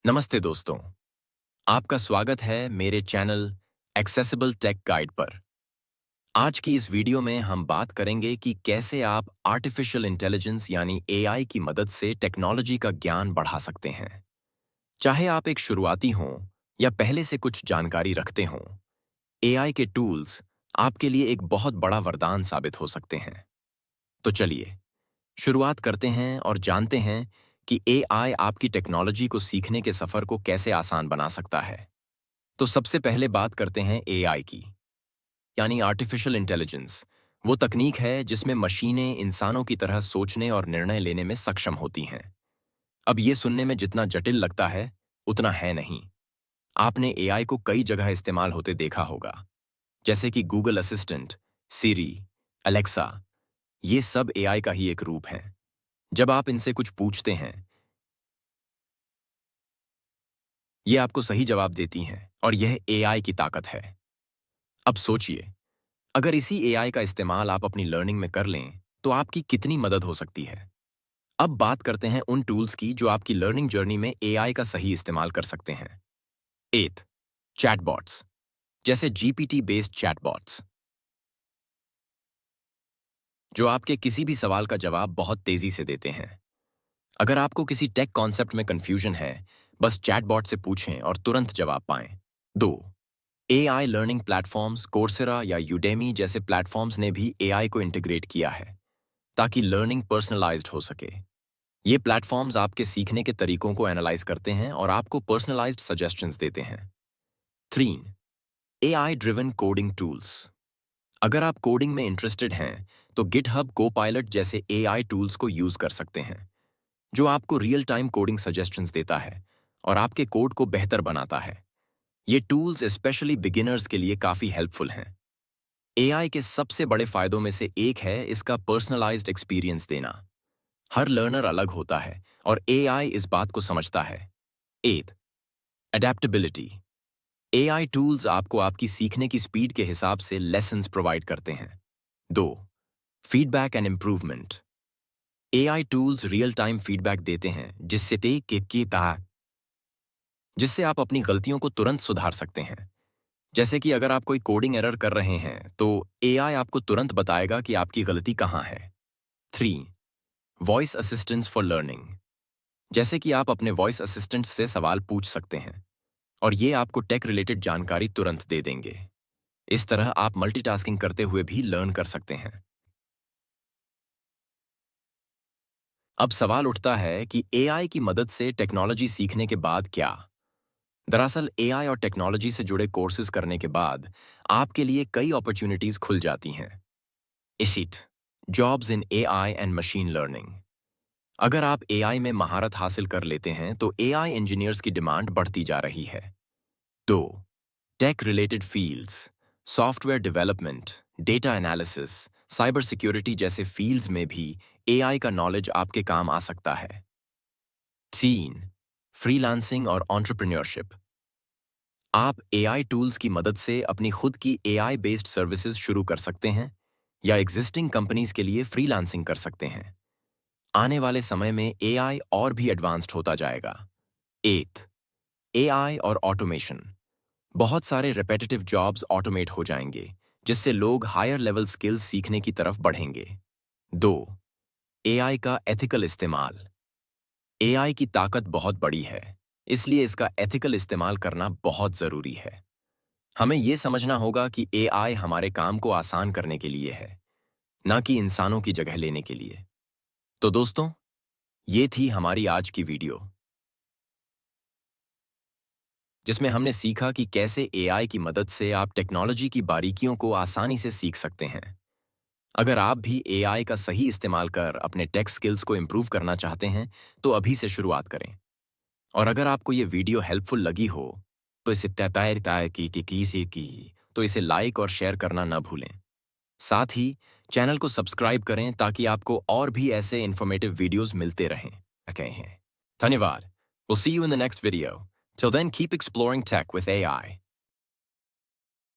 नमस्ते दोस्तों, आपका स्वागत है मेरे चैनल एक्सेसिबल टेक गाइड पर। आज की इस वीडियो में हम बात करेंगे कि कैसे आप आर्टिफिशियल इंटेलिजेंस यानी एआई की मदद से टेक्नोलॉजी का ज्ञान बढ़ा सकते हैं। चाहे आप एक शुरुआती हों या पहले से कुछ जानकारी रखते हों, एआई के टूल्स आपके लिए एक बहुत बड़ा वरदान साबित हो सकते हैं। तो चलिए, शुरुआत करते हैं और जानते हैं कि एआई आपकी टेक्नोलॉजी को सीखने के सफ़र को कैसे आसान बना सकता है। तो सबसे पहले बात करते हैं एआई की, यानी आर्टिफिशियल इंटेलिजेंस। वो तकनीक है जिसमें मशीनें इंसानों की तरह सोचने और निर्णय लेने में सक्षम होती हैं। अब ये सुनने में जितना जटिल लगता है, उतना है नहीं। आपने एआई को कई जगह इस्तेमाल होते देखा होगा, जैसे कि गूगल असिस्टेंट, सिरी, अलेक्सा। ये सब एआई का ही एक रूप है। जब आप इनसे कुछ पूछते हैं, ये आपको सही जवाब देती हैं और यह एआई की ताकत है। अब सोचिए, अगर इसी एआई का इस्तेमाल आप अपनी लर्निंग में कर लें, तो आपकी कितनी मदद हो सकती है। अब बात करते हैं उन टूल्स की जो आपकी लर्निंग जर्नी में एआई का सही इस्तेमाल कर सकते हैं। एथ चैटबॉट्स, जैसे जीपीटी बेस्ड चैटबॉट्स, जो आपके किसी भी सवाल का जवाब बहुत तेजी से देते हैं। अगर आपको किसी टेक कॉन्सेप्ट में कंफ्यूजन है, बस चैटबॉट से पूछें और तुरंत जवाब पाएं। 2. एआई लर्निंग प्लेटफॉर्म्स कोर्सेरा या यूडेमी जैसे प्लेटफॉर्म्स ने भी एआई को इंटीग्रेट किया है, ताकि लर्निंग पर्सनलाइज्ड हो सके। ये प्लेटफॉर्म्स आपके सीखने के तरीकों को एनालाइज करते हैं और आपको पर्सनलाइज्ड सजेशंस देते हैं। 3. AI driven coding tools. अगर आप कोडिंग में इंटरेस्टेड हैं, तो गिटहब कोपायलट जैसे एआई टूल्स को यूज कर सकते हैं, जो आपको रियल टाइम कोडिंग सजेशंस देता है और आपके कोड को बेहतर बनाता है। ये टूल्स स्पेशली बिगिनर्स के लिए काफ़ी हेल्पफुल हैं। एआई के सबसे बड़े फायदों में से एक है इसका पर्सनलाइज्ड एक्सपीरियंस देना। हर लर्नर अलग होता है और एआई इस बात को समझता है। 8. अडेप्टेबिलिटी। एआई टूल्स आपको आपकी सीखने की स्पीड के हिसाब से लेसन्स प्रोवाइड करते हैं। 2. Feedback and improvement. AI tools real time feedback देते हैं जिससे आप अपनी गलतियों को तुरंत सुधार सकते हैं। जैसे कि अगर आप कोई कोडिंग एरर कर रहे हैं, तो एआई आपको तुरंत बताएगा कि आपकी गलती कहाँ है। 3. Voice assistance for learning. जैसे कि आप अपने वॉइस असिस्टेंट से सवाल पूछ सकते हैं और ये आपको टेक रिलेटेड जानकारी तुरंत दे देंगे। इस तरह आप मल्टीटास्किंग करते हुए भी लर्न कर सकते हैं। अब सवाल उठता है कि एआई की मदद से टेक्नोलॉजी सीखने के बाद क्या। दरअसल एआई और टेक्नोलॉजी से जुड़े कोर्सेज करने के बाद आपके लिए कई अपॉर्चुनिटीज खुल जाती हैं। इसीट jobs in AI and machine learning. अगर आप एआई में महारत हासिल कर लेते हैं, तो एआई इंजीनियर्स की डिमांड बढ़ती जा रही है। 2. Tech related fields, software development, data analysis, cyber security जैसे फील्ड्स में भी एआई का नॉलेज आपके काम आ सकता है। 3. फ्रीलांसिंग और एंटरप्रेन्योरशिप। आप एआई टूल्स की मदद से अपनी खुद की एआई बेस्ड सर्विसेज शुरू कर सकते हैं या एग्जिस्टिंग कंपनीज के लिए फ्रीलांसिंग कर सकते हैं। आने वाले समय में एआई और भी एडवांस्ड होता जाएगा। 8. एआई और ऑटोमेशन। बहुत सारे रिपेटिटिव जॉब्स ऑटोमेट हो जाएंगे, जिससे लोग हायर लेवल स्किल्स सीखने की तरफ बढ़ेंगे। 2. एआई का एथिकल इस्तेमाल। एआई की ताकत बहुत बड़ी है, इसलिए इसका एथिकल इस्तेमाल करना बहुत ज़रूरी है। हमें यह समझना होगा कि एआई हमारे काम को आसान करने के लिए है, ना कि इंसानों की जगह लेने के लिए। तो दोस्तों, ये थी हमारी आज की वीडियो, जिसमें हमने सीखा कि कैसे एआई की मदद से आप टेक्नोलॉजी की बारीकियों को आसानी से सीख सकते हैं। अगर आप भी एआई का सही इस्तेमाल कर अपने टेक स्किल्स को इम्प्रूव करना चाहते हैं, तो अभी से शुरुआत करें। और अगर आपको ये वीडियो हेल्पफुल लगी हो, तो इसे तय की तो इसे लाइक और शेयर करना न भूलें। साथ ही चैनल को सब्सक्राइब करें ताकि आपको और भी ऐसे इन्फॉर्मेटिव वीडियोस मिलते रहें। धन्यवाद। We'll see you in the next video. Till then, keep exploring tech with AI.